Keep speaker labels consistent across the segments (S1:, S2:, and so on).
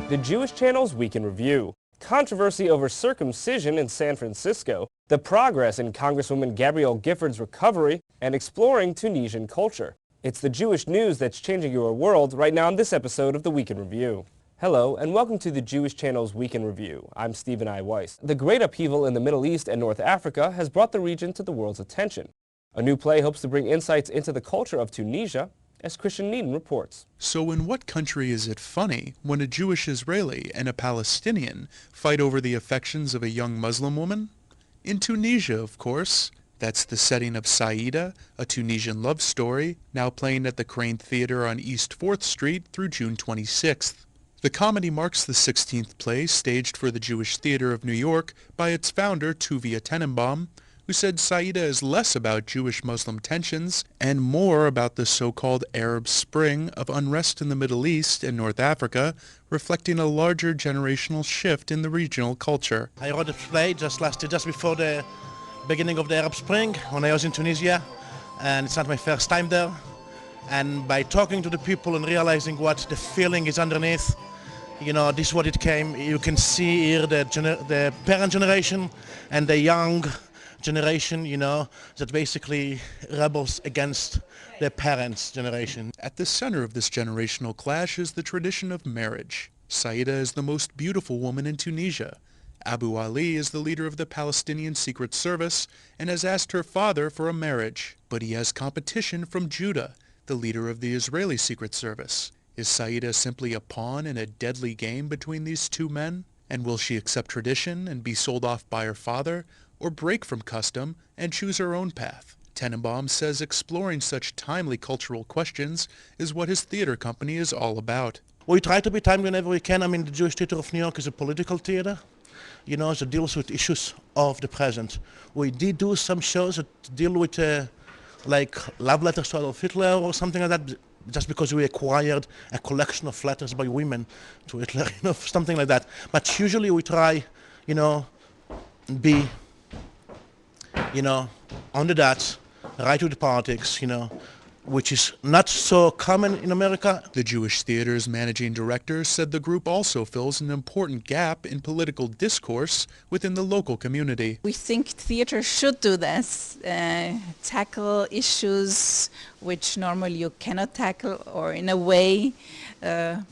S1: The Jewish Channel's Week in Review. Controversy over circumcision in San Francisco, the progress in Congresswoman Gabrielle Gifford's recovery, and exploring Tunisian culture. It's the Jewish news that's changing your world right now on this episode of the Week in Review. Hello, and welcome to the Jewish Channel's Week in Review. I'm Stephen I. Weiss. The great upheaval in the Middle East and North Africa has brought the region to the world's attention. A new play hopes to bring insights into the culture of Tunisia, as Christian Needham reports.
S2: So in what country is it funny when a Jewish Israeli and a Palestinian fight over the affections of a young Muslim woman? In Tunisia, of course. That's the setting of Saida, a Tunisian love story, now playing at the Crane Theater on East 4th Street through June 26th. The comedy marks the 16th play staged for the Jewish Theater of New York by its founder, Tuvia Tenenbom, who said Saida is less about Jewish-Muslim tensions and more about the so-called Arab Spring of unrest in the Middle East and North Africa, reflecting a larger generational shift in the regional culture.
S3: I wrote a play just before the beginning of the Arab Spring when I was in Tunisia, and it's not my first time there. And by talking to the people and realizing what the feeling is underneath, this is what it came. You can see here the parent generation and the young generation, that basically rebels against their parents' generation.
S2: At the center of this generational clash is the tradition of marriage. Saida is the most beautiful woman in Tunisia. Abu Ali is the leader of the Palestinian Secret Service and has asked her father for a marriage. But he has competition from Judah, the leader of the Israeli Secret Service. Is Saida simply a pawn in a deadly game between these two men? And will she accept tradition and be sold off by her father, or break from custom and choose her own path? Tenenbom says exploring such timely cultural questions is what his theater company is all about.
S3: We try to be timely whenever we can. The Jewish Theater of New York is a political theater, that deals with issues of the present. We did do some shows that deal with like love letters to Adolf Hitler or something like that, just because we acquired a collection of letters by women to Hitler, something like that. But usually we try, be on the dots, right to the politics, which is not so common in America.
S2: The Jewish Theater's managing director said the group also fills an important gap in political discourse within the local community.
S4: We think theater should do this, tackle issues which normally you cannot tackle, or in a way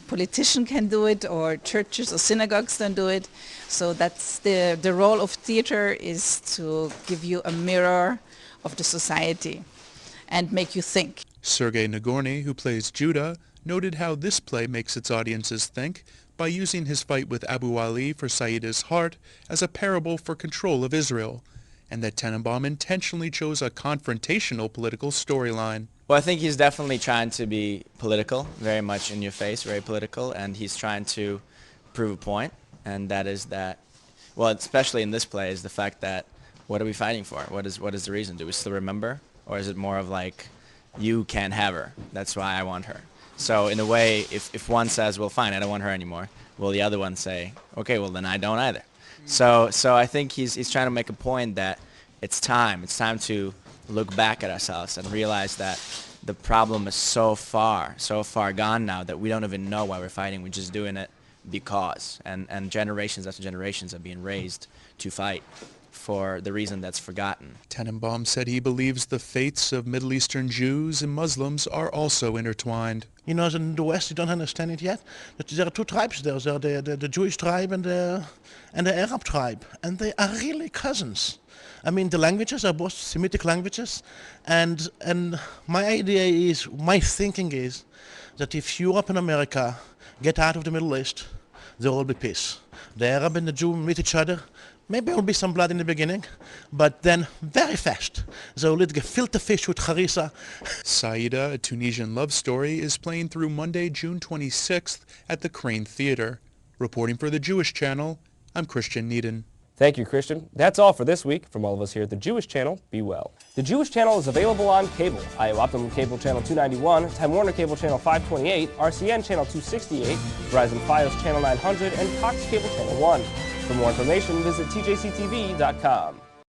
S4: politician can do it, or churches or synagogues don't do it. So that's the role of theater, is to give you a mirror of the society and make you think.
S2: Sergei Nagorny, who plays Judah, noted how this play makes its audiences think by using his fight with Abu Ali for Saida's heart as a parable for control of Israel, and that Tenenbom intentionally chose a confrontational political storyline.
S5: Well, I think he's definitely trying to be political, very much in your face, very political, and he's trying to prove a point, and that is that, well, especially in this play, is the fact that what are we fighting for? What is the reason? Do we still remember? Or is it more of like, you can't have her, that's why I want her? So in a way, if one says, well, fine, I don't want her anymore, will the other one say, okay, well, then I don't either. So I think he's trying to make a point that it's time to look back at ourselves and realize that the problem is so far gone now that we don't even know why we're fighting. We're just doing it because. And generations after generations are being raised to fight for the reason that's forgotten.
S2: Tenenbom said he believes the fates of Middle Eastern Jews and Muslims are also intertwined.
S3: In the West, you don't understand it yet. But there are two tribes there. There are the Jewish tribe and the Arab tribe, and they are really cousins. The languages are both Semitic languages, and my thinking is that if Europe and America get out of the Middle East, there will be peace. The Arab and the Jew meet each other. Maybe there will be some blood in the beginning, but then very fast, they will eat gefilte fish with harissa.
S2: Saida, a Tunisian love story, is playing through Monday, June 26th at the Crane Theater. Reporting for the Jewish Channel, I'm Christian Needham.
S1: Thank you, Christian. That's all for this week. From all of us here at the Jewish Channel, be well. The Jewish Channel is available on cable. IO Optimum Cable Channel 291, Time Warner Cable Channel 528, RCN Channel 268, Verizon Fios Channel 900, and Cox Cable Channel 1. For more information, visit tjctv.com.